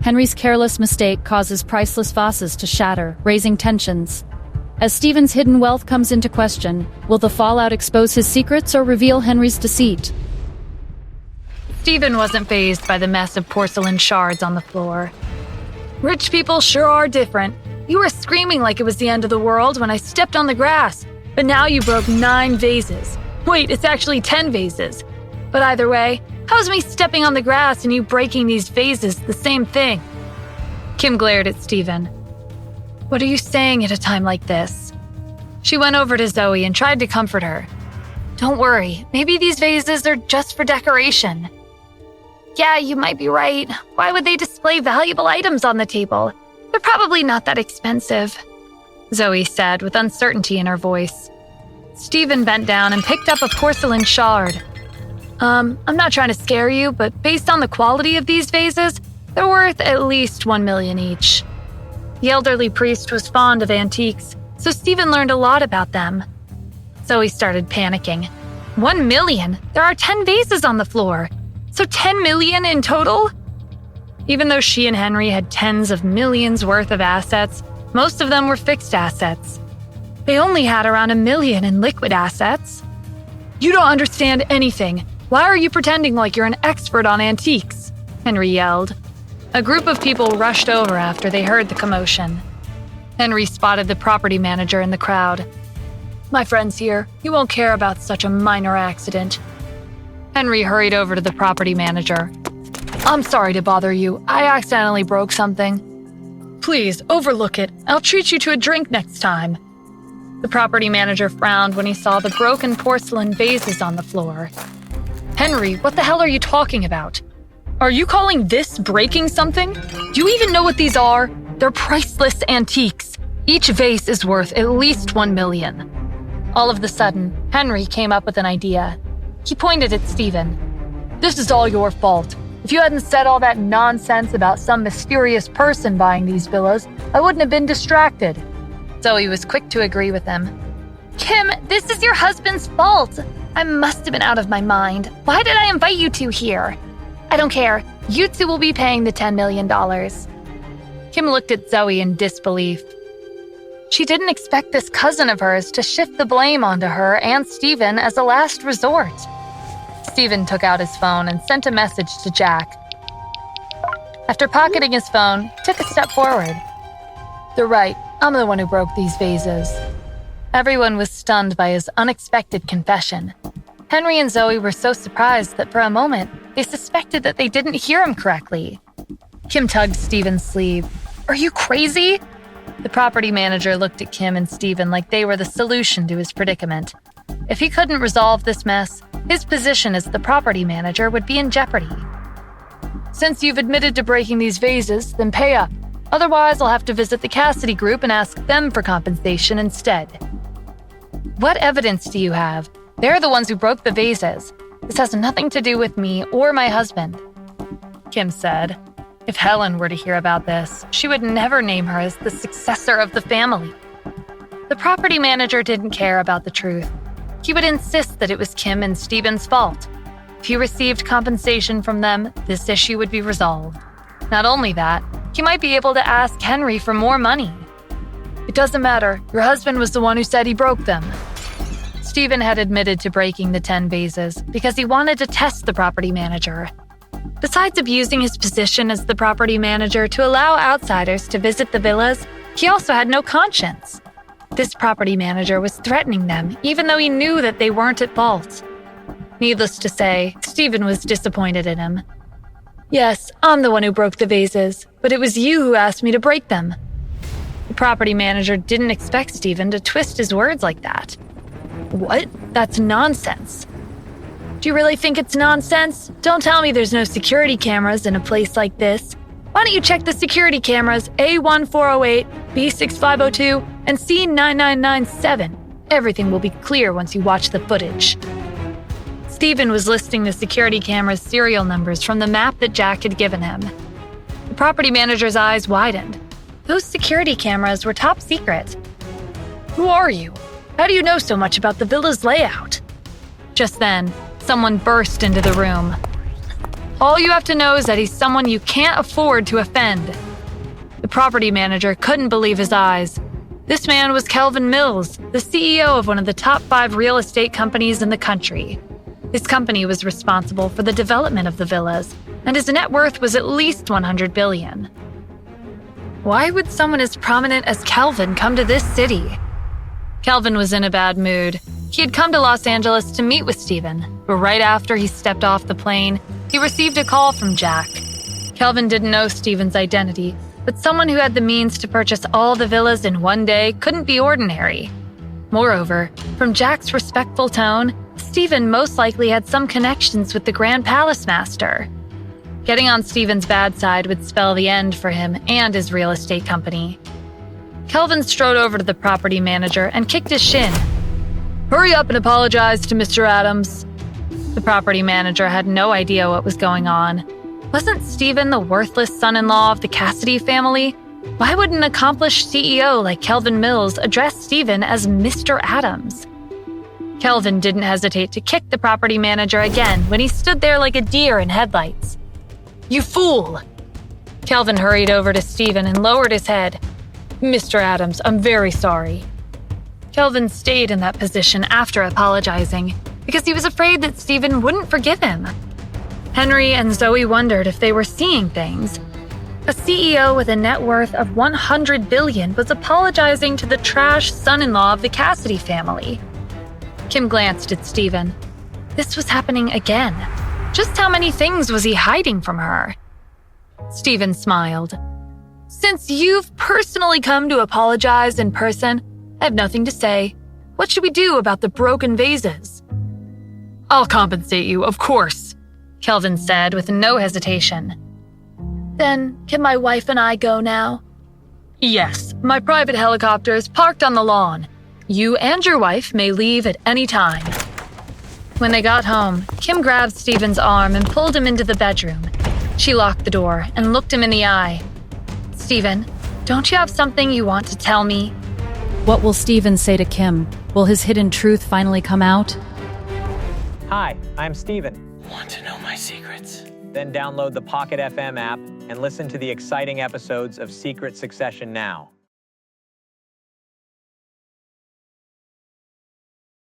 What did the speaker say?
Henry's careless mistake causes priceless vases to shatter, raising tensions. As Stephen's hidden wealth comes into question, will the fallout expose his secrets or reveal Henry's deceit? Stephen wasn't fazed by the mess of porcelain shards on the floor. Rich people sure are different. You were screaming like it was the end of the world when I stepped on the grass, but now you broke 9 vases. Wait, it's actually 10 vases. But either way, how's me stepping on the grass and you breaking these vases the same thing? Kim glared at Stephen. What are you saying at a time like this? She went over to Zoe and tried to comfort her. Don't worry, maybe these vases are just for decoration. Yeah, you might be right. Why would they display valuable items on the table? They're probably not that expensive, Zoe said with uncertainty in her voice. Stephen bent down and picked up a porcelain shard. I'm not trying to scare you, but based on the quality of these vases, they're worth at least 1 million each. The elderly priest was fond of antiques, so Stephen learned a lot about them. Zoe started panicking. 1 million? There are 10 vases on the floor. So 10 million in total? Even though she and Henry had tens of millions worth of assets, most of them were fixed assets. They only had around 1 million in liquid assets. You don't understand anything. Why are you pretending like you're an expert on antiques? Henry yelled. A group of people rushed over after they heard the commotion. Henry spotted the property manager in the crowd. My friend's here. He won't care about such a minor accident. Henry hurried over to the property manager. I'm sorry to bother you. I accidentally broke something. Please, overlook it. I'll treat you to a drink next time. The property manager frowned when he saw the broken porcelain vases on the floor. Henry, what the hell are you talking about? Are you calling this breaking something? Do you even know what these are? They're priceless antiques. Each vase is worth at least 1 million. All of a sudden, Henry came up with an idea. He pointed at Stephen. This is all your fault. If you hadn't said all that nonsense about some mysterious person buying these villas, I wouldn't have been distracted. Zoe was quick to agree with him. Kim, this is your husband's fault. I must have been out of my mind. Why did I invite you two here? I don't care. You two will be paying the $10 million. Kim looked at Zoe in disbelief. She didn't expect this cousin of hers to shift the blame onto her and Stephen as a last resort. Stephen took out his phone and sent a message to Jack. After pocketing his phone, he took a step forward. They're right. I'm the one who broke these vases. Everyone was stunned by his unexpected confession. Henry and Zoe were so surprised that for a moment, they suspected that they didn't hear him correctly. Kim tugged Stephen's sleeve. Are you crazy? The property manager looked at Kim and Stephen like they were the solution to his predicament. If he couldn't resolve this mess, his position as the property manager would be in jeopardy. Since you've admitted to breaking these vases, then pay up. Otherwise, I'll have to visit the Cassidy group and ask them for compensation instead. What evidence do you have? They're the ones who broke the vases. This has nothing to do with me or my husband, Kim said. If Helen were to hear about this, she would never name her as the successor of the family. The property manager didn't care about the truth. He would insist that it was Kim and Stephen's fault. If he received compensation from them, this issue would be resolved. Not only that, he might be able to ask Henry for more money. It doesn't matter. Your husband was the one who said he broke them. Stephen had admitted to breaking the 10 vases because he wanted to test the property manager. Besides abusing his position as the property manager to allow outsiders to visit the villas, he also had no conscience. This property manager was threatening them, even though he knew that they weren't at fault. Needless to say, Stephen was disappointed in him. Yes, I'm the one who broke the vases, but it was you who asked me to break them. The property manager didn't expect Stephen to twist his words like that. What? That's nonsense. Do you really think it's nonsense? Don't tell me there's no security cameras in a place like this. Why don't you check the security cameras A1408, B6502, and C9997? Everything will be clear once you watch the footage. Stephen was listing the security camera's serial numbers from the map that Jack had given him. The property manager's eyes widened. Those security cameras were top secret. Who are you? How do you know so much about the villa's layout? Just then, someone burst into the room. All you have to know is that he's someone you can't afford to offend. The property manager couldn't believe his eyes. This man was Kelvin Mills, the CEO of one of the top 5 real estate companies in the country. His company was responsible for the development of the villas, and his net worth was at least $100 billion. Why would someone as prominent as Kelvin come to this city? Kelvin was in a bad mood. He had come to Los Angeles to meet with Steven, but right after he stepped off the plane, he received a call from Jack. Kelvin didn't know Steven's identity, but someone who had the means to purchase all the villas in one day couldn't be ordinary. Moreover, from Jack's respectful tone, Steven most likely had some connections with the Grand Palace Master. Getting on Steven's bad side would spell the end for him and his real estate company. Kelvin strode over to the property manager and kicked his shin. "Hurry up and apologize to Mr. Adams." The property manager had no idea what was going on. Wasn't Steven the worthless son-in-law of the Cassidy family? Why would an accomplished CEO like Kelvin Mills address Steven as Mr. Adams? Kelvin didn't hesitate to kick the property manager again when he stood there like a deer in headlights. "You fool!" Kelvin hurried over to Steven and lowered his head. "Mr. Adams, I'm very sorry." Kelvin stayed in that position after apologizing because he was afraid that Steven wouldn't forgive him. Henry and Zoe wondered if they were seeing things. A CEO with a net worth of $100 billion was apologizing to the trash son-in-law of the Cassidy family. Kim glanced at Steven. This was happening again. Just how many things was he hiding from her? Steven smiled. "Since you've personally come to apologize in person, I have nothing to say. What should we do about the broken vases?" "I'll compensate you, of course," Kelvin said with no hesitation. "Then can my wife and I go now?" "Yes, my private helicopter is parked on the lawn. You and your wife may leave at any time." When they got home, Kim grabbed Steven's arm and pulled him into the bedroom. She locked the door and looked him in the eye. "Steven, don't you have something you want to tell me?" What will Steven say to Kim? Will his hidden truth finally come out? Hi, I'm Steven. Want to know my secrets? Then download the Pocket FM app and listen to the exciting episodes of Secret Succession now.